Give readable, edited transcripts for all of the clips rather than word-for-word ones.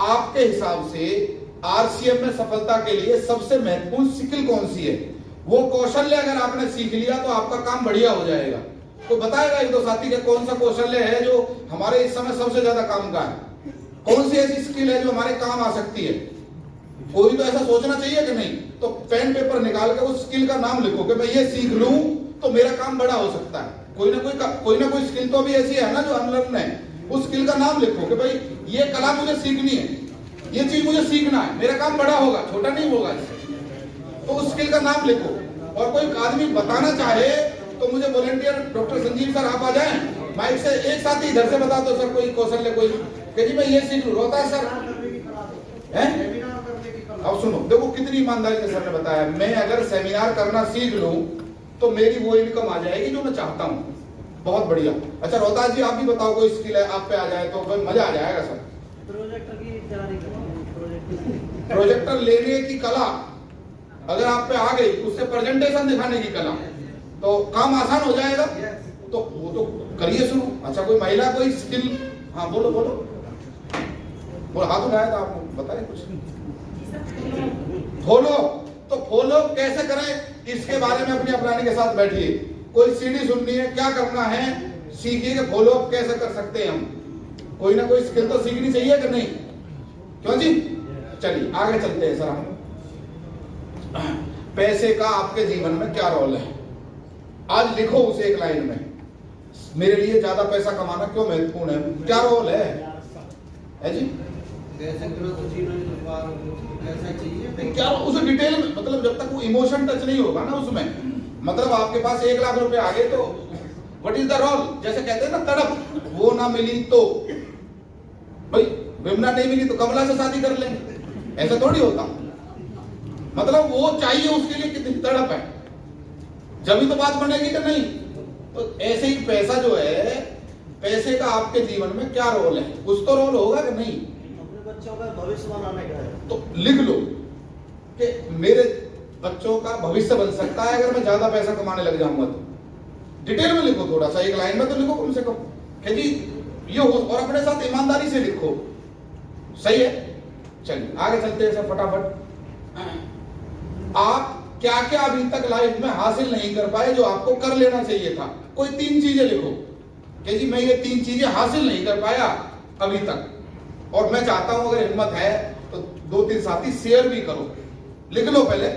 आपके हिसाब से आरसीएम में सफलता के लिए सबसे महत्वपूर्ण स्किल कौन सी है? वो कौशल्य अगर आपने सीख लिया तो आपका काम बढ़िया हो जाएगा। तो बताएगा एक दो साथी के कौन सा कौशल्य है जो हमारे इस समय सबसे ज्यादा काम का है? कौन सी ऐसी स्किल है जो हमारे काम आ सकती है? कोई तो ऐसा सोचना चाहिए कि नहीं? तो पेन पेपर निकाल के उस स्किल का नाम लिखो कि मैं ये सीख लूं तो मेरा काम बड़ा हो सकता है। कोई ना कोई स्किल तो अभी ऐसी है ना जो अनलर्न है। उस स्किल का नाम लिखो कि भाई ये कला मुझे सीखनी है, ये चीज मुझे सीखना है, मेरा काम बड़ा होगा, छोटा नहीं होगा इससे। तो उस स्किल का नाम लिखो। और कोई आदमी बताना चाहे तो मुझे वॉलंटियर डॉक्टर संजीव सर आप आ जाएं, माइक से एक साथ ही इधर से बता दो सर कोई कौशल्य कोई कि जी मैं ये सीख लूं। रोता है सर हैं? अब सुनो, देखो कितनी ईमानदारी से सर ने बताया, मैं अगर सेमिनार करना सीख लूं तो मेरी वो इनकम आ जाएगी जो मैं चाहता हूं। बहुत बढ़िया। अच्छा रोहतास जी आप भी बताओ कोई स्किल है आप पे आ जाए तो मजा आ जाएगा सर। प्रोजेक्टर लेने की कला अगर आप पे आ गई, उससे प्रेजेंटेशन दिखाने की कला, तो काम आसान हो जाएगा। तो वो तो करिए शुरू। अच्छा कोई महिला कोई स्किल? हाँ बोलो बोलो बोलो, हाथ उठाया था आपको, बताए कुछ? फॉलो। तो फॉलो कैसे करें इसके बारे में अपनी अपनाने के साथ बैठिए। कोई सीढ़ी सुननी है, क्या करना है सीखिए कि फॉलो अप कैसे कर सकते हैं हम। कोई ना कोई स्किल तो सीखनी चाहिए कि नहीं? क्यों जी? चलिए आगे चलते हैं सर। हम पैसे का आपके जीवन में क्या रोल है आज लिखो उसे एक लाइन में। मेरे लिए ज्यादा पैसा कमाना क्यों महत्वपूर्ण है, क्या रोल है जी? क्या उसे डिटेल में, मतलब जब तक वो इमोशन टच नहीं होगा ना उसमें, मतलब आपके पास 1 लाख रुपए आ गए तो व्हाट इज द रोल? जैसे कहते हैं ना तड़प, वो ना मिली तो भाई विमला नहीं मिली तो कमला से शादी कर लेंगे, ऐसा थोड़ी होता। मतलब वो चाहिए, उसके लिए कितनी तड़प है, जब ही तो बात बनेगी कि नहीं। तो ऐसे ही पैसा जो है, पैसे का आपके जीवन में क्या रोल है? कुछ तो रोल होगा कि नहीं? अपने बच्चों का भविष्य बनाने का है। तो लिख लो कि मेरे बच्चों का भविष्य बन सकता है अगर मैं ज्यादा पैसा कमाने लग जाऊंगा तो। डिटेल में लिखो, थोड़ा सा एक लाइन में तो लिखो कम से कम कि जी ये हो, और अपने साथ ईमानदारी से लिखो। सही है? चलिए आगे चलते हैं सर फटाफट। आप क्या क्या अभी तक लाइफ में हासिल नहीं कर पाए जो आपको कर लेना चाहिए था? कोई 3 चीजें लिखो कि जी मैं ये 3 चीजें हासिल नहीं कर पाया अभी तक, और मैं चाहता हूं अगर हिम्मत है तो 2-3 साथी शेयर भी करो। लिख लो पहले,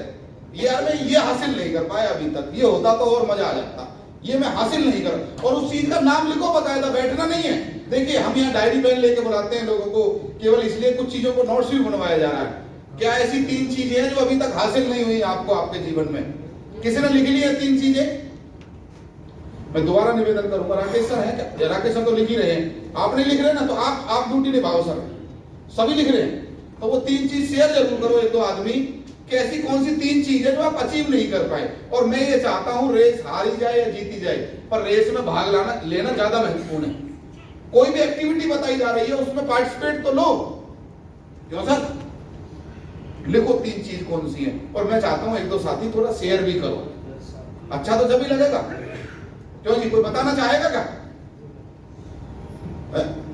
यार मैं ये हासिल नहीं कर पाया अभी तक, ये होता तो और मजा आ जाता, ये मैं हासिल नहीं कर। और उस चीज का नाम लिखो, बताया बैठना नहीं है। देखिए हम यहाँ डायरी पेन लेके बुलाते हैं लोगों को केवल इसलिए, कुछ चीजों को नोट्स भी बनवाया जा रहा है। क्या ऐसी 3 चीजें हैं जो अभी तक हासिल नहीं हुई आपको आपके जीवन में? किसी ने लिख ली है 3 चीजें? मैं दोबारा निवेदन करूंगा, राकेश सर है क्या? राकेश सर तो लिख ही रहे हैं, आप नहीं लिख रहे ना, तो आप ड्यूटी निभाओ सर, सभी लिख रहे हैं। तो वो 3 चीज शेयर जरूर करो 1-2 आदमी, कैसी कौन सी 3 चीजें जो आप अचीव नहीं कर पाए। और मैं ये चाहता हूं रेस हारी जाए या जीती जाए, पर रेस में भाग लेना ज्यादा महत्वपूर्ण है। कोई भी एक्टिविटी बताई जा रही है उसमें पार्टिसिपेट तो लो। क्यों सर? लिखो 3 चीज कौन सी है, और मैं चाहता हूं 1-2 साथी थोड़ा शेयर भी करो, अच्छा तो जब ही लगेगा। क्यों जी कोई बताना चाहेगा क्या?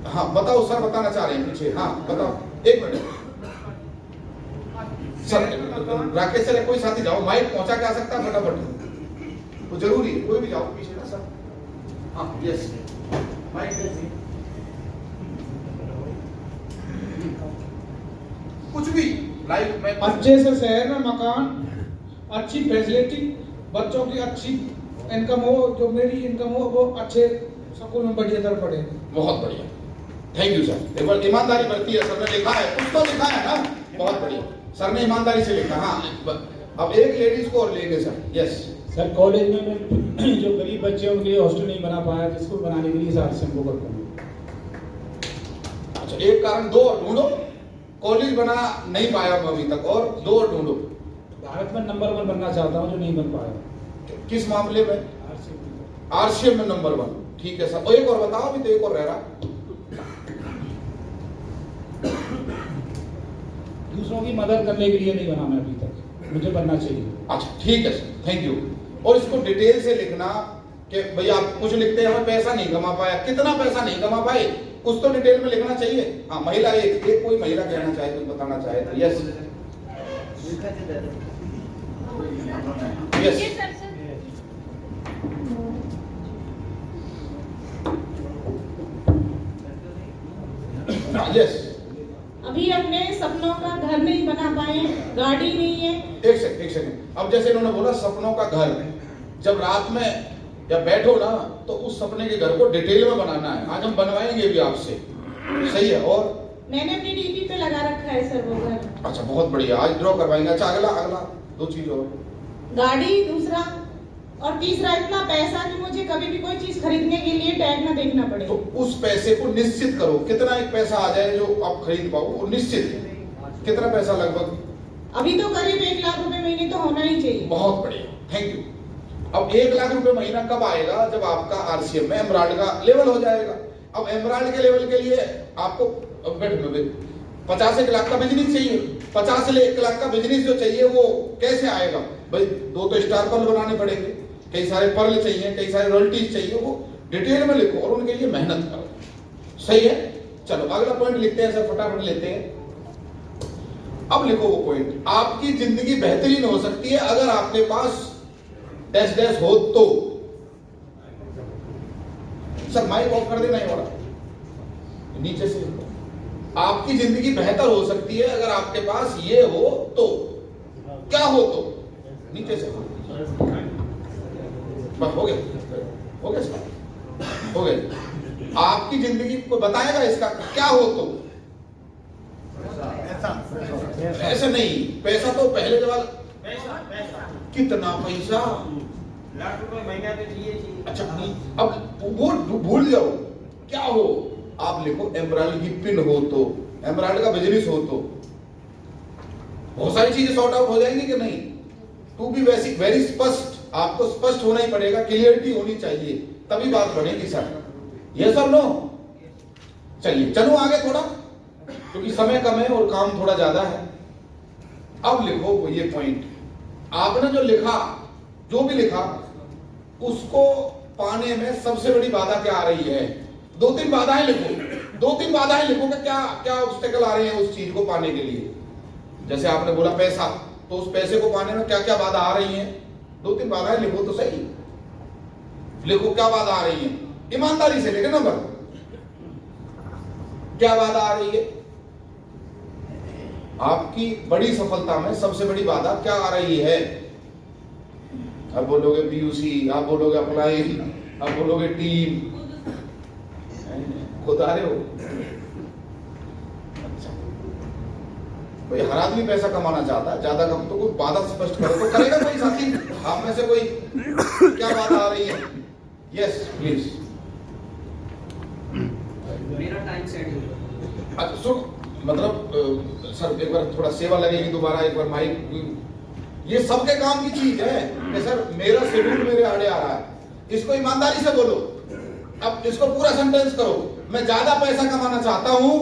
हाँ बताओ सर, बताना चाह रहे हैं पीछे, हाँ बताओ, 1 मिनट सर। राकेश सर कोई साथी जाओ, माइक पहुंचा के आ सकता है फटाफट, तो जरूरी है कोई भी जाओ पीछे ना सर। हाँ यस माइक कुछ भी लाइफ में अच्छे से शहर में मकान, अच्छी फैसिलिटी, बच्चों की अच्छी इनकम हो, जो मेरी इनकम हो वो अच्छे स्कूल में बढ़िया तरह पढ़े। बहुत बढ़िया, थैंक यू सर। एक बार ईमानदारी बढ़ती है, सर ने लिखा है, कुछ तो लिखा है ना, बहुत बढ़िया, सर ने ईमानदारी से लिखा। हाँ अब एक लेडीज को और लेंगे सर। यस सर, कॉलेज में मैं जो गरीब बच्चे हैं उनके लिए हॉस्टल नहीं बना पाया, जिसको बनाने के लिए साथ से हमको करता हूँ। अच्छा एक कारण, 2 और ढूंढो। कॉलेज बना नहीं पाया अभी तक, और 2 और ढूंढो। भारत में नंबर 1 बनना चाहता हूँ जो नहीं बन पाया। किस मामले में? आरसीएम में नंबर 1, ठीक है सर। और एक और बताओ, अभी तो एक और रह रहा। दूसरों की मदद करने के लिए नहीं बना मैं अभी तक, मुझे बनना चाहिए। अच्छा ठीक है सर, थैंक यू। और इसको डिटेल से लिखना कि भैया आप कुछ लिखते हैं हमें पैसा नहीं कमा पाया, कितना पैसा नहीं कमा पाए, कुछ तो डिटेल में लिखना चाहिए। हाँ, महिला एक कोई महिला कहना चाहे, कुछ बताना चाहे तो यस यस यस। अभी अपने सपनों का घर नहीं बना पाए, गाड़ी नहीं है। एक सेकंड। अब जैसे इन्होंने बोला सपनों का घर, जब रात में या बैठो ना तो उस सपने के घर को डिटेल में बनाना है। आज हम बनवाएंगे भी आपसे, सही है। और मैंने अपनी डीपी पे लगा रखा है सर वो घर। अच्छा, बहुत बढ़िया, आज ड्रॉ करवाएंगे। अच्छा, अगला दो चीज और, गाड़ी दूसरा, और तीसरा इतना पैसा कि मुझे कभी भी कोई चीज खरीदने के लिए टैग ना देखना पड़े। तो उस पैसे को निश्चित करो, कितना एक पैसा आ जाए जो आप खरीद पाओ, वो निश्चित कितना पैसा लगभग? अभी तो करीब 1 लाख रुपए महीने तो होना ही चाहिए। बहुत बढ़िया, थैंक यू। अब 1 लाख रुपए महीना कब आएगा? जब आपका आरसीएम में एमराल्ड का लेवल हो जाएगा। अब एमराल्ड के लेवल के लिए आपको 50 लाख का बिजनेस चाहिए। 50 से 1 लाख का बिजनेस जो चाहिए वो कैसे आएगा भाई? 2 तो स्टार पर्ल बनाने पड़ेंगे, कई सारे पर्ल चाहिए, कई सारे रॉयल्टीज चाहिए, वो डिटेल में लिखो और उनके लिए मेहनत करो। सही है, चलो अगला पॉइंट लिखते हैं सर, फटाफट लेते हैं। अब लिखो वो पॉइंट, आपकी जिंदगी बेहतरीन हो सकती है अगर आपके पास डैश डैश हो तो। सर माइक ऑफ कर देना, ही वाला नीचे से। आपकी जिंदगी बेहतर हो सकती है अगर आपके पास ये हो तो। क्या हो तो? नीचे से। बस हो गया सर, हो गया। आपकी जिंदगी को बताएगा इसका क्या हो तो। ऐसे नहीं, पैसा तो पहले जवाब। कितना पैसा? लाख रुपए महीना पे चाहिए। अच्छा, अब वो भूल जाओ, क्या हो आप लिखो एमराल्ड की पिन हो तो, एमराल्ड का बिजनेस हो तो। बहुत सारी चीजें सॉर्ट आउट हो जाएंगी कि नहीं? टू बी वेरी स्पष्ट, आपको स्पष्ट होना ही पड़ेगा, क्लियरिटी होनी चाहिए, तभी बात बढ़ेगी सर। यस और नो? चलिए चलो आगे थोड़ा, क्योंकि समय कम है और काम थोड़ा ज्यादा है। अब लिखो वो ये पॉइंट, आपने जो लिखा, जो भी लिखा, उसको पाने में सबसे बड़ी बाधा क्या आ रही है? 2-3 बाधाएं लिखो, 2-3 बाधाएं लिखो कि क्या क्या ऑब्स्टेकल आ रहे हैं उस चीज को पाने के लिए। जैसे आपने बोला पैसा, तो उस पैसे को पाने में क्या क्या बाधा आ रही है? 2-3 बाधाएं लिखो तो सही, लिखो क्या बाधा आ रही है, ईमानदारी से लिखे नंबर। क्या बाधा आ रही है? आपकी बड़ी सफलता में सबसे बड़ी बाधा क्या आ रही है? आप बोलोगे पीयूसी, आप बोलोगे अप्लाइन, आप बोलोगे टीम, खुद आ रहे हो। अच्छा, कोई हर आदमी पैसा कमाना चाहता है, ज्यादा कम, तो कोई बाधा स्पष्ट करो तो करेगा कोई साथी आप में से कोई। क्या बाधा आ रही है? Yes please. मेरा टाइम शेड्यूल। अच्छा सुन, मतलब सर एक बार थोड़ा सेवा लगेगी दोबारा, एक बार माइक। ये सबके काम की चीज है कि सर मेरा शेड्यूल मेरे आड़े आ रहा है, इसको ईमानदारी से बोलो। अब इसको पूरा सेंटेंस करो, मैं ज्यादा पैसा कमाना चाहता हूं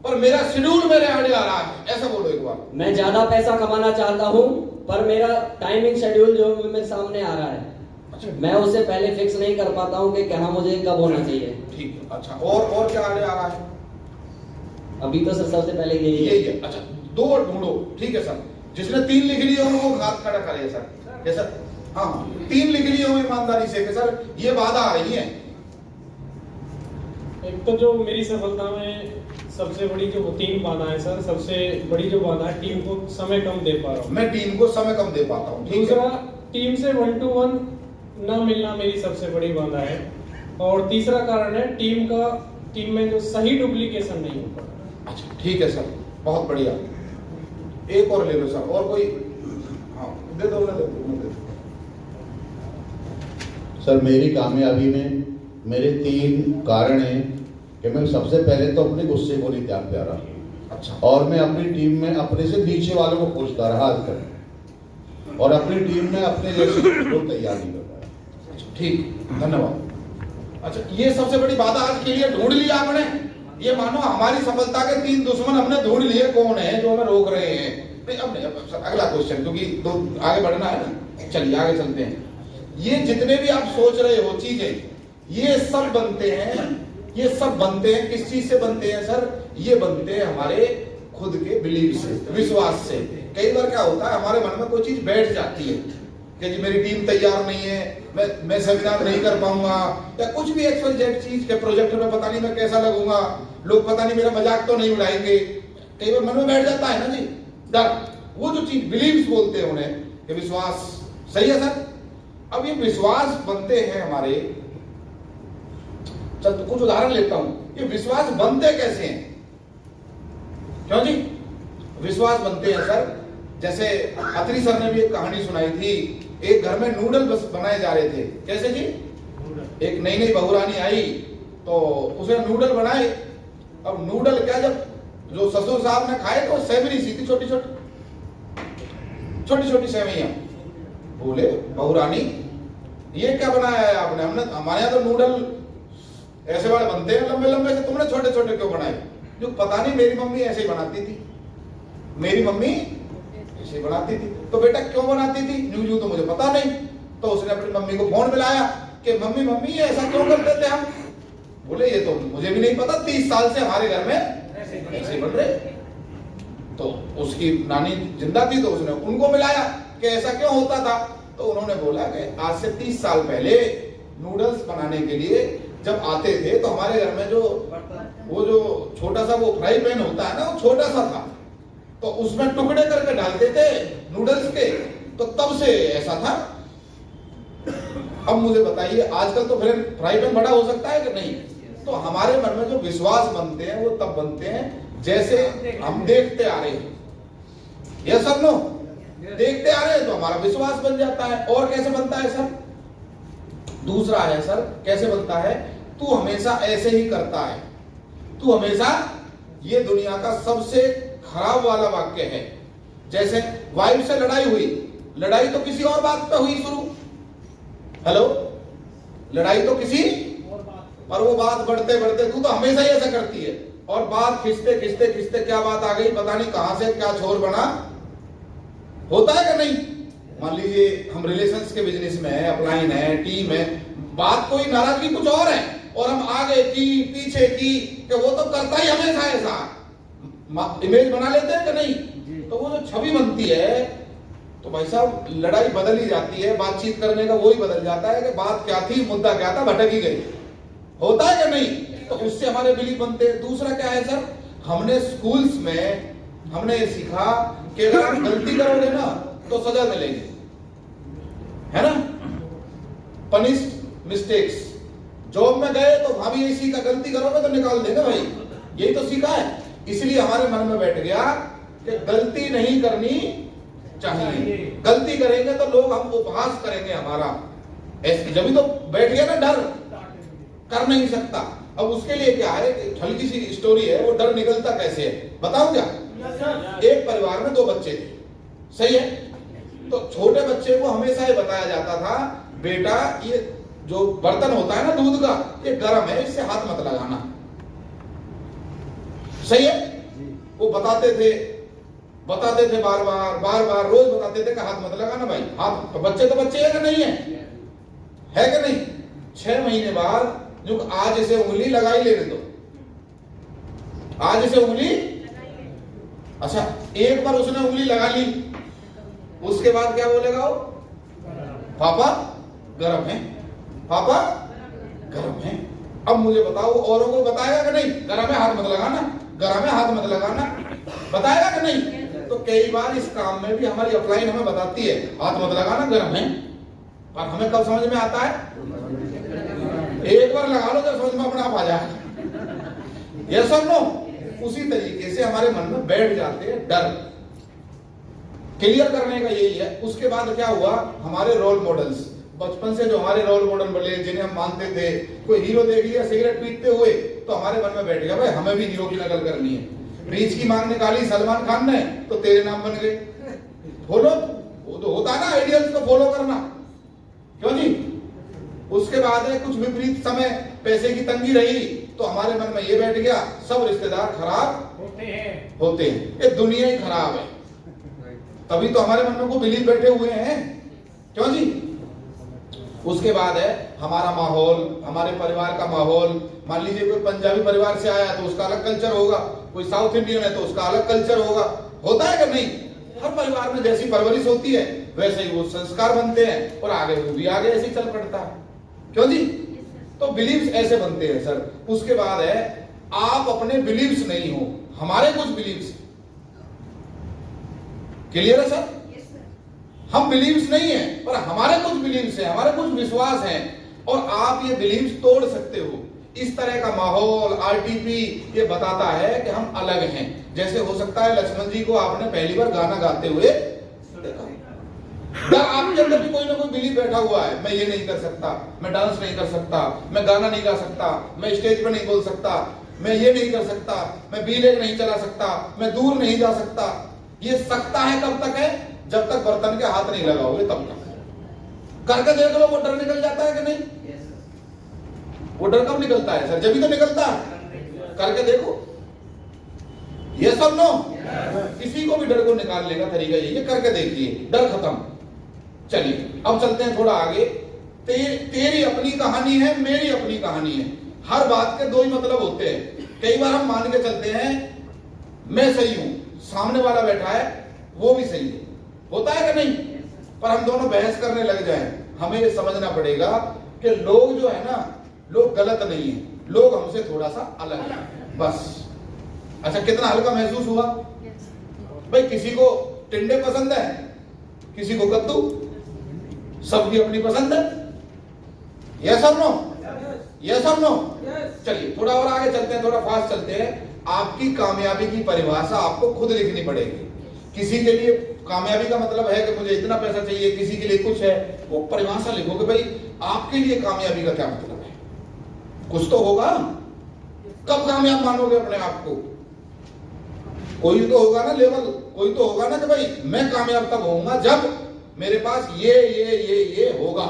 पर मेरा शेड्यूल मेरे आड़े आ रहा है, ऐसा बोलो एक बार। मैं ज्यादा पैसा कमाना चाहता हूं पर मेरा टाइमिंग शेड्यूल जो मेरे सामने आ रहा है, अच्छा, मैं उससे पहले फिक्स नहीं कर पाता हूं कि क्या मुझे कब होना चाहिए। ठीक है। अच्छा, और क्या आड़े आ रहा है? अभी तो सर सबसे पहले यही है। ये अच्छा, 2 ढूंढो। ठीक है सर, जिसने 3 लिख लिए हो वो हाथ खड़ा करे सर। ये सर, हाँ 3 लिख लिए हो ईमानदारी से कि सर ये बाधा आ रही है। एक तो जो मेरी सफलता में सबसे बड़ी जो 3 बाधा है सर, सबसे बड़ी जो बाधा है टीम को समय कम दे पा रहा हूँ। मैं टीम को समय कम दे पाता हूँ। दूसरा, टीम से 1 to 1 न मिलना मेरी सबसे बड़ी बाधा है। और तीसरा कारण है टीम में जो सही डुप्लीकेशन नहीं हो पा रहा। अच्छा ठीक है सर, बहुत बढ़िया। एक और ले लो सर, और कोई? हाँ दे दो, दे दो। सर मेरी कामयाबी में मेरे 3 कारण हैं कि मैं सबसे पहले तो अपने गुस्से को नहीं त्याग पा रहा। अच्छा, और मैं अपनी टीम में अपने से नीचे वालों को खोजता रहा आज तक, और अपनी टीम में अपने जैसे लोग तैयार नहीं कर पाया। ठीक, धन्यवाद। अच्छा, ये सबसे बड़ी बाधा आज के लिए ढूंढ लिया आपने। ये मानो हमारी सफलता के 3 दुश्मन हमने ढूंढ लिए, कौन है जो हमें रोक रहे हैं। नहीं अब नहीं, अब अगला क्वेश्चन, क्योंकि तो आगे बढ़ना है ना। चलिए आगे चलते हैं। ये जितने भी आप सोच रहे हो चीजें, ये सब बनते हैं ये सब बनते हैं किस चीज से बनते हैं सर? ये बनते हैं हमारे खुद के बिलीव से, विश्वास से। कई बार क्या होता है हमारे मन में कोई चीज बैठ जाती है कि जी मेरी टीम तैयार नहीं है, मैं सेमिनार नहीं कर पाऊंगा, या कुछ भी XYZ चीज के प्रोजेक्ट में पता नहीं मैं कैसा लगूंगा, लोग पता नहीं मेरा मजाक तो नहीं उड़ाएंगे। कई बार मन में बैठ जाता है ना जी डर, वो जो चीज बिलीव्स बोलते हैं उन्हें, ये विश्वास। सही है सर? अब ये विश्वास बनते हैं हमारे, चल तो कुछ उदाहरण लेता हूं, ये विश्वास बनते कैसे हैं? क्यों जी विश्वास बनते हैं सर? जैसे अत्री सर ने भी एक कहानी सुनाई थी, एक घर में नूडल बस बनाए जा रहे थे। कैसे जी? एक नई नई बहुरानी आई तो उसने नूडल बनाए। अब नूडल क्या, जब जो ससुर साहब ने खाए तो सेवरी सी थी, छोटी छोटी सेवैयां। बोले बहुरानी ये क्या बनाया है आपने? हमने हमारे यहाँ तो नूडल ऐसे वाले बनते हैं लंबे लंबे से, तुमने छोटे छोटे क्यों बनाए? जो पता नहीं मेरी मम्मी ऐसे ही बनाती थी, मेरी मम्मी ऐसे बनाती थी। तो बेटा क्यों बनाती थी? यूं तो मुझे पता नहीं। तो उसने अपनी मम्मी को फोन मिलाया कि मम्मी मम्मी ये ऐसा क्यों करते थे हम? बोले ये तो मुझे भी नहीं पता, 30 साल से हमारे घर में ऐसे बन रहे। तो उसकी नानी जिंदा थी तो उसने उनको मिलाया कि ऐसा क्यों होता था। तो उन्होंने बोला कि आज से 30 साल पहले नूडल्स बनाने के लिए जब आते थे तो हमारे घर में जो वो जो छोटा सा वो फ्राई पैन होता है ना, वो छोटा सा था, तो उसमें टुकड़े करके डालते थे नूडल्स के, तो तब से ऐसा था। अब मुझे बताइए आजकल तो फिर फ्राई पैन बड़ा हो सकता है कि नहीं? तो हमारे मन में जो विश्वास बनते हैं वो तब बनते हैं जैसे हम देखते आ रहे हैं। ये सब नो देखते आ रहे हैं तो हमारा विश्वास बन जाता है। और कैसे बनता है सर? दूसरा है सर, कैसे बनता है? तू हमेशा ऐसे ही करता है, तू हमेशा, ये दुनिया का सबसे खराब वाला वाक्य है। जैसे वाइफ से लड़ाई हुई, लड़ाई तो किसी और बात पे हुई शुरू, हेलो, लड़ाई तो किसी और वो बात बढ़ते बढ़ते तू तो हमेशा ही ऐसा करती है, और बात खिंचते खिंचते खिंचते क्या बात आ गई पता नहीं कहां से क्या छोर बना। होता है कि नहीं? मान लीजिए हम रिलेशंस के बिजनेस में है, अपलाइन है, टीम है, बात कोई नाराजगी कुछ और है और हम आगे की पीछे की कि वो तो करता ही हमेशा ऐसा, इमेज बना लेते हैं कि नहीं? तो वो जो छवि बनती है तो भाई साहब लड़ाई बदल ही जाती है, बातचीत करने का वही बदल जाता है कि बात क्या थी, मुद्दा क्या था, भटक ही गई। होता है कि नहीं? तो उससे हमारे बिलीफ बनते हैं। दूसरा क्या है सर? हमने स्कूल्स में हमने ये सीखा कि अगर आप गलती करोगे ना तो सजा मिलेगी, है ना? Punished mistakes. जॉब में गए तो भाभी यही सीखा, गलती करोगे तो निकाल देंगे भाई, यही तो सीखा है। इसलिए हमारे मन में बैठ गया कि गलती नहीं करनी चाहिए, गलती करेंगे तो लोग हम उपहास करेंगे हमारा, जब तो बैठ गया ना डर, कर नहीं सकता। अब उसके लिए क्या है, हल्की सी स्टोरी है, वो डर निकलता कैसे है बताओ क्या? एक परिवार में 2 बच्चे थे, सही है? तो छोटे बच्चे को हमेशा ये बताया जाता था, बेटा ये जो बर्तन होता है ना दूध का, ये गर्म है, इससे हाथ मत लगाना, सही है? वो बताते थे बार बार रोज बताते थे कि हाथ मत लगाना भाई, हाथ। तो बच्चे है कि नहीं है कि नहीं? 6 महीने बाद जो आज इसे उंगली लगाई लेने दो, आज इसे उंगली, अच्छा एक बार उसने उंगली लगा ली, उसके बाद क्या बोलेगा वो? पापा गरम है, पापा गरम है। अब मुझे बताओ औरों को बताएगा कि नहीं? गरम है हाथ मत लगाना, गरम है हाथ मत लगाना, बताएगा कि नहीं? तो कई बार इस काम में भी हमारी अपलाइन हमें बताती है हाथ मत लगाना, गरम है, पर हमें कब समझ में आता है? एक बार लगा लो तो समझ में अपने आप आ जाए। ये सब नो उसी तरीके से हमारे मन में बैठ जाते हैं डर। क्लियर करने का यही है। उसके बाद क्या हुआ, हमारे रोल मॉडल्स, बचपन से जो हमारे रोल मॉडल बने, जिन्हें हम मानते थे, कोई हीरो देख लिया सिगरेट पीते हुए तो हमारे मन में बैठ गया भाई हमें भी हीरो की नकल करनी है। रीच की मांग निकाली सलमान खान ने तो तेरे नाम बन गए। फॉलो वो तो होता है ना, आइडियल्स को फॉलो करना, क्यों जी? उसके बाद है कुछ विपरीत समय, पैसे की तंगी रही तो हमारे मन में ये बैठ गया सब रिश्तेदार खराब होते हैं, ये दुनिया ही खराब है। तभी तो हमारे मन में को बिलीव बैठे हुए हैं, क्यों जी? उसके बाद है हमारा माहौल, हमारे परिवार का माहौल, मान लीजिए कोई पंजाबी परिवार से आया तो उसका अलग कल्चर होगा, कोई साउथ इंडियन है तो उसका अलग कल्चर होगा, होता है कि नहीं? हर परिवार में जैसी परवरिश होती है वैसे ही वो संस्कार बनते हैं और आगे वो भी आगे ऐसे ही चल पड़ता है। क्यों जी? तो बिलीव्स ऐसे बनते हैं सर। उसके बाद है आप अपने बिलीव्स नहीं हो, हमारे कुछ बिलीव्स। क्लियर है सर? हम बिलीव्स नहीं है पर हमारे कुछ बिलीव्स हैं, हमारे कुछ विश्वास हैं और आप ये बिलीव्स तोड़ सकते हो। इस तरह का माहौल आरटीपी ये बताता है कि हम अलग हैं। जैसे हो सकता है लक्ष्मण जी को आपने पहली बार गाना गाते हुए देखा, या आपके अंदर भी कोई ना कोई बिलीव बैठा हुआ है, मैं ये नहीं कर सकता, मैं डांस नहीं कर सकता, मैं गाना नहीं गा सकता, मैं स्टेज पर नहीं बोल सकता, मैं ये नहीं कर सकता, मैं बीलेग नहीं चला सकता, मैं दूर नहीं जा सकता। ये सकता है कब तक है? जब तक बर्तन के हाथ नहीं लगाओगे तब तक। करके देख लो, वो डर निकल जाता है कि नहीं? वो डर कब निकलता है सर? जब भी तो निकलता है। करके देखो, ये सब नो, किसी को भी डर को निकाल लेगा तरीका यही है, करके देखिए, डर खत्म। चलिए अब चलते हैं थोड़ा आगे। तेरी अपनी कहानी है, मेरी अपनी कहानी है। हर बात के दो ही मतलब होते हैं। कई बार हम मान के चलते हैं मैं सही हूं, सामने वाला बैठा है वो भी सही है, होता है कि नहीं? पर हम दोनों बहस करने लग जाएं। हमें ये समझना पड़ेगा कि लोग जो है ना, लोग गलत नहीं है, लोग हमसे थोड़ा सा अलग है, बस। अच्छा, कितना हल्का महसूस हुआ भाई? किसी को टिंडे पसंद है, किसी को कद्दू, सबकी अपनी पसंद है। यस और नो? यस और नो? चलिए थोड़ा और आगे चलते हैं, थोड़ा फास्ट चलते हैं। आपकी कामयाबी की परिभाषा आपको खुद लिखनी पड़ेगी। किसी के लिए कामयाबी का मतलब है कि मुझे इतना पैसा चाहिए, किसी के लिए कुछ है, वो परिभाषा लिखोगे भाई आपके लिए कामयाबी का क्या मतलब है। कुछ तो होगा, कब कामयाब मानोगे अपने आप को? कोई तो होगा ना लेवल, कोई तो होगा ना कि भाई मैं कामयाब तब होऊंगा जब मेरे पास ये होगा।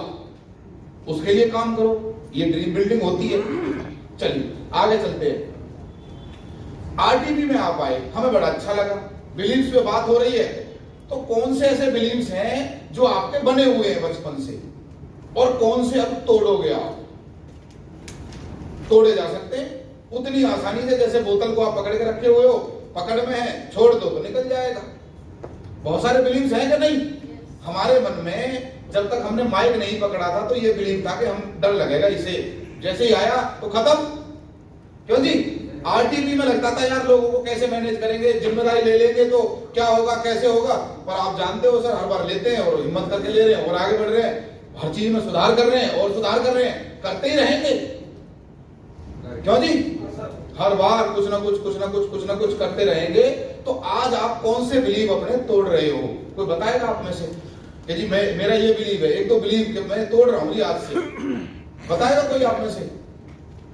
उसके लिए काम करो, ये ड्रीम बिल्डिंग होती है। चलिए आगे चलते हैं। आरटीपी में आप आए, हमें बड़ा अच्छा लगा, बिलीव्स पे बात हो रही है। तो कौन से ऐसे बिलीव्स हैं जो आपके बने हुए हैं बचपन से, और कौन से अब तोड़ोगे आप? तोड़े जा सकते हैं उतनी आसानी से जैसे बोतल को आप पकड़ के रखे हुए हो, पकड़ में है, छोड़ दो तो निकल जाएगा। बहुत सारे बिलीव्स हैं कि नहीं? हमारे मन में जब तक हमने माइक नहीं पकड़ा था तो ये बिलीव था कि हम डर लगेगा इसे, जैसे ही आया तो खत्म। क्यों जी? आरटीपी में लगता था यार लोगों को कैसे मैनेज करेंगे, जिम्मेदारी ले लेंगे तो क्या होगा, कैसे होगा। पर आप जानते हो सर, हर बार लेते हैं और हिम्मत करके ले रहे हैं और आगे बढ़ रहे हैं, हर चीज में सुधार कर रहे हैं और सुधार कर रहे हैं, करते ही रहेंगे। क्यों जी? हर बार कुछ ना कुछ करते रहेंगे। तो आज आप कौन से बिलीव अपने तोड़ रहे हो? कोई बताएगा आप में से कि जी मेरा ये बिलीव है, एक दो बिलीव कि मैं तोड़ रहा हूं जी आज से? बताएगा कोई आप में से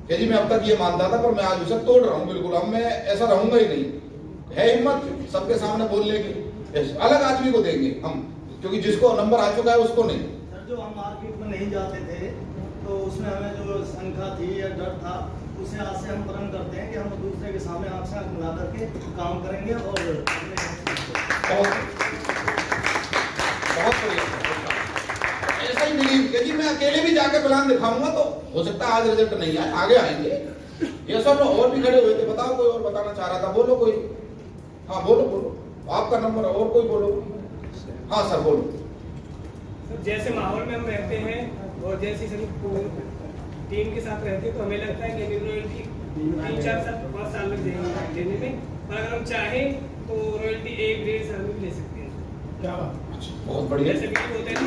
कि जी मैं अब तक ये मानता था पर मैं आज उसे तोड़ रहा हूं, बिल्कुल अब मैं ऐसा रहूंगा ही नहीं? है हिम्मत सबके सामने बोलने की? अलग आदमी को देंगे हम, क्योंकि जिसको नंबर आ चुका है उसको नहीं। सर जो हम मार्केट में नहीं जाते थे तो उसमें हमें जो शंका थी या डर था, उसे आज से हम प्रण करते हैं कि हम दूसरे के सामने आंख से आंख मिला करके काम करेंगे। और बहुत बढ़िया, ऐसा ही बिलीव कि जी मैं अकेले भी जाके प्लान दिखाऊंगा तो हो सकता है आज रिजल्ट नहीं आए, आगे आएंगे। ये सब लोग और भी खड़े हुए थे, बताओ कोई और बताना चाह रहा था? बोलो कोई। हाँ बोलो, आपका नंबर और कोई बोलो। हाँ सर बोलो। जैसे माहौल में हम रहते हैं और जैसी सभी टीम के साथ रहते हैं तो हमें लगता है कि रॉयल्टी 3-4 साल 5 साल लग जाएंगे लेने में, पर अगर हम चाहें तो रॉयल्टी 1-1.5 साल में भी ले सकते हैं। क्या बात? बहुत बढ़िया, जैसे कि होता है कि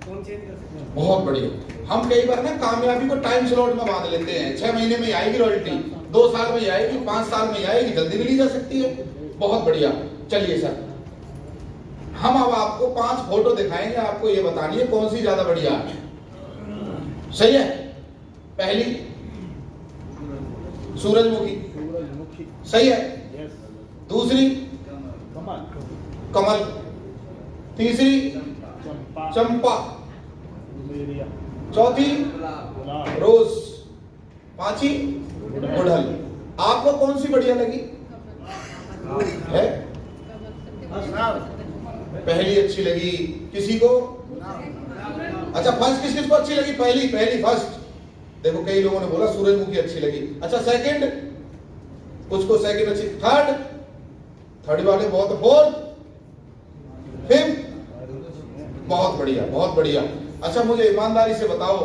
कौन चेंज कर सकते हैं। बहुत बढ़िया। हम कई बार ना कामयाबी को टाइम स्लॉट में बांध लेते हैं, 6 महीने में आएगी रॉयल्टी, 2 साल में आएगी, 5 साल में आएगी, जल्दी भी ली जा सकती है। बहुत बढ़िया। चलिए सर, हम अब आपको 5 फोटो दिखाएंगे, आपको ये बतानी है कौन सी ज्यादा बढ़िया है। सही है? पहली सूरजमुखी, सही है? दूसरी कमल, तीसरी चंपा, चौथी रोज, पांचवी गुड़हल। आपको कौन सी बढ़िया लगी है? पहली अच्छी लगी, किसी को? अच्छा फर्स्ट किस किस को अच्छी लगी? पहली फर्स्ट देखो कई लोगों ने बोला सूरजमुखी अच्छी लगी, अच्छा सेकंड, कुछ को सेकंड अच्छी, थर्ड वाले बहुत, फोर्थ, फिफ्थ, बहुत बढ़िया बहुत बढ़िया। अच्छा मुझे ईमानदारी से बताओ,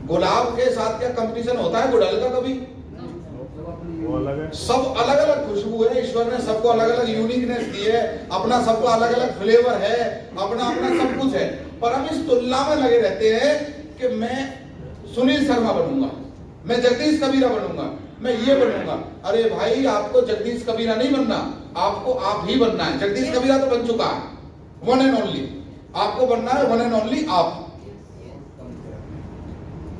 गुलाब के साथ क्या कंपटीशन होता है गुड़हल का कभी? सब अलग अलग खुशबू है, ईश्वर ने सबको अलग अलग यूनिकनेस दी है, अपना सबको अलग अलग फ्लेवर है, अपना अपना सब कुछ है, पर हम इस तुलना में लगे रहते हैं कि मैं सुनील शर्मा बनूंगा, मैं जगदीश कबीरा बनूंगा, मैं ये बनूंगा। अरे भाई आपको जगदीश कबीरा नहीं बनना, आपको आप ही बनना है। जगदीश कबीरा तो बन चुका है, वन एंड ओनली, आपको बनना है वन एंड ओनली आप।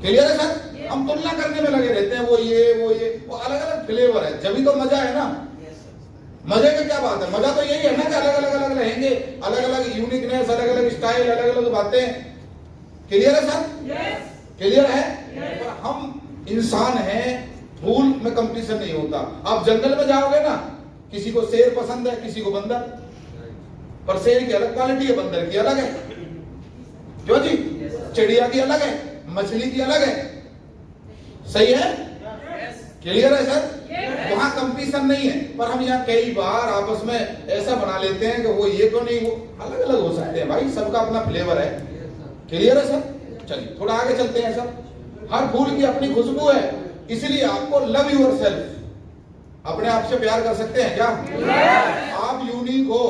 क्लियर है सर? हम तुलना करने में लगे रहते हैं, वो अलग अलग फ्लेवर है, जब तो मजा है ना। मजे का क्या बात है, मजा तो यही है ना कि अलग अलग रहेंगे, अलग अलग यूनिकनेस, अलग अलग स्टाइल, अलग अलग बातें। क्लियर है सर? क्लियर है? पर हम इंसान हैं, फूल में कंपटीशन नहीं होता। आप जंगल में जाओगे ना, किसी को शेर पसंद है, किसी को बंदर, पर शेर की अलग क्वालिटी है, बंदर की अलग है, क्यों जी? चिड़िया की अलग है, मछली की अलग है, सही है? क्लियर है सर? वहां कंपटीशन नहीं है, पर हम यहाँ कई बार आपस में ऐसा बना लेते हैं कि वो ये तो नहीं, वो अलग अलग हो सकते हैं भाई, सबका अपना फ्लेवर है। क्लियर है सर? चलिए थोड़ा आगे चलते हैं सर। हर फूल की अपनी खुशबू है, इसलिए आपको लव यूर सेल्फ, अपने आप से प्यार कर सकते हैं क्या? आप यूनिक हो।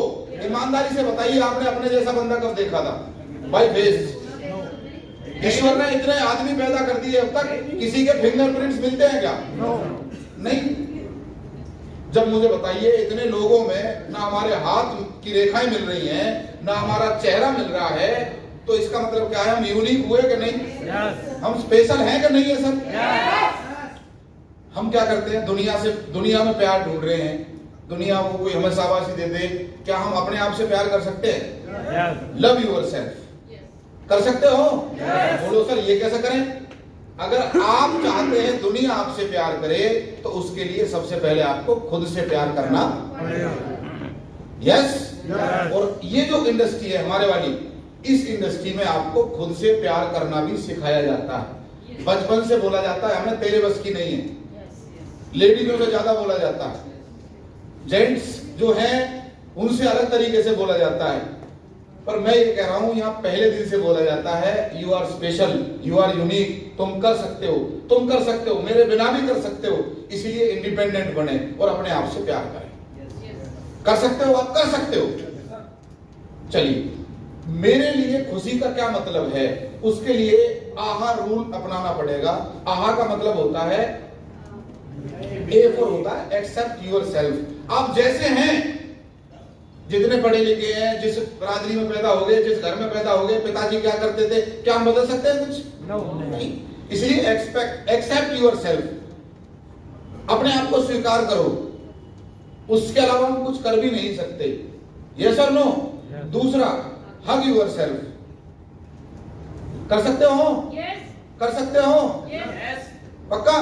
ईमानदारी से बताइए, आपने अपने जैसा बंदा कब देखा था? By face. ईश्वर ने इतने आदमी पैदा कर दिए, अब तक किसी के फिंगरप्रिंट्स मिलते हैं क्या? नहीं। जब मुझे बताइए इतने लोगों में ना हमारे हाथ की रेखाएं मिल रही हैं, ना हमारा चेहरा मिल रहा है, तो इसका मतलब क्या है? हम यूनिक हुए कि नहीं? हम स्पेशल हैं कि नहीं है सर? हम क्या करते हैं, दुनिया में प्यार ढूंढ रहे हैं, दुनिया को कोई हमें शाबाशी दे दे, क्या हम अपने आप से प्यार कर सकते हैं? लव यूर सेल्फ कर सकते हो? बोलो सर ये कैसे करें? अगर आप चाहते हैं दुनिया आपसे प्यार करे, तो उसके लिए सबसे पहले आपको खुद से प्यार करना। यस? और ये जो इंडस्ट्री है हमारे वाली, इस इंडस्ट्री में आपको खुद से प्यार करना भी सिखाया जाता है। बचपन से बोला जाता है हमें तेरे बस की नहीं है, लेडीजों से ज्यादा बोला जाता है, जेंट्स जो हैं उनसे अलग तरीके से बोला जाता है, पर मैं ये कह रहा हूं यहाँ पहले दिन से बोला जाता है you are special, you are unique, तुम कर सकते हो, तुम कर सकते हो, मेरे बिना भी कर सकते हो। इसलिए इंडिपेंडेंट बने और अपने आप से प्यार करें। कर सकते हो, आप कर सकते हो। चलिए, मेरे लिए खुशी का क्या मतलब है, उसके लिए आहा रूल अपनाना पड़ेगा। आहा का मतलब होता है, ए फॉर होता है एक्सेप्ट यूर सेल्फ। आप जैसे हैं, जितने पढ़े लिखे हैं, जिस बिरादरी में पैदा हो गए, जिस घर में पैदा हो गए, पिताजी क्या करते थे, क्या हम बदल सकते हैं कुछ? नहीं। इसलिए एक्सेप्ट यूर सेल्फ, अपने आप को स्वीकार करो, उसके अलावा हम कुछ कर भी नहीं सकते। यस और नो? दूसरा, हग यूर सेल्फ। कर सकते हो? कर सकते हो? पक्का?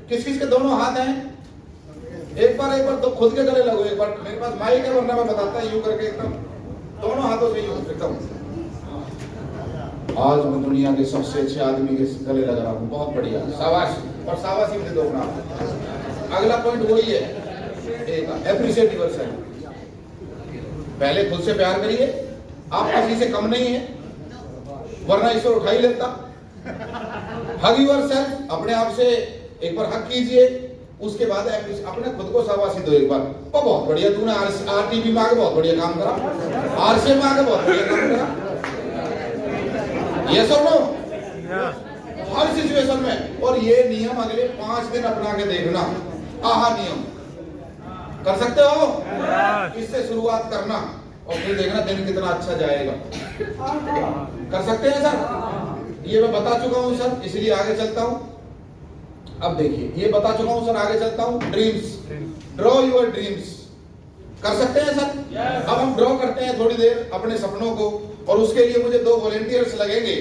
किस किस के दोनों हाथ हैं? एक बार तो खुद के गले लगो, एक बार मेरे पास माइक है, वरना मैं बताता यूं करके एकदम दोनों हाथों से यूं एकदम। आज मैं दुनिया के सबसे अच्छे आदमी के गले लग रहा हूँ, बहुत बढ़िया, शाबाश। और शाबाशी मुझे दो अपना। अगला पॉइंट वही है, एप्रिशिएट योरसेल्फ। पहले खुद से प्यार करिए, आप किसी से कम नहीं है, वरना ईश्वर उठा ही लेता। हग योरसेल्फ, अपने आप से एक बार हक कीजिए, उसके बाद अपने खुद को शाबाशी दो एक बार। बहुत बढ़िया, तूने आरटीपी में आके बहुत बढ़िया काम करा, आरसी में आके बहुत बढ़िया काम करा। यस और नो? हर सिचुएशन में। और ये नियम अगले 5 दिन अपना के देखना। आहा नियम कर सकते हो? इससे शुरुआत करना और फिर देखना दिन कितना अच्छा जाएगा। कर सकते हैं सर? ये मैं बता चुका हूं सर, इसलिए आगे चलता हूं। अब देखिए, ये बता चुका हूं सर, आगे चलता हूं। Dreams, draw your dreams. कर सकते हैं सर? अब हम ड्रॉ करते हैं थोड़ी देर अपने सपनों को, और उसके लिए मुझे 2 वॉलेंटियर्स लगेंगे।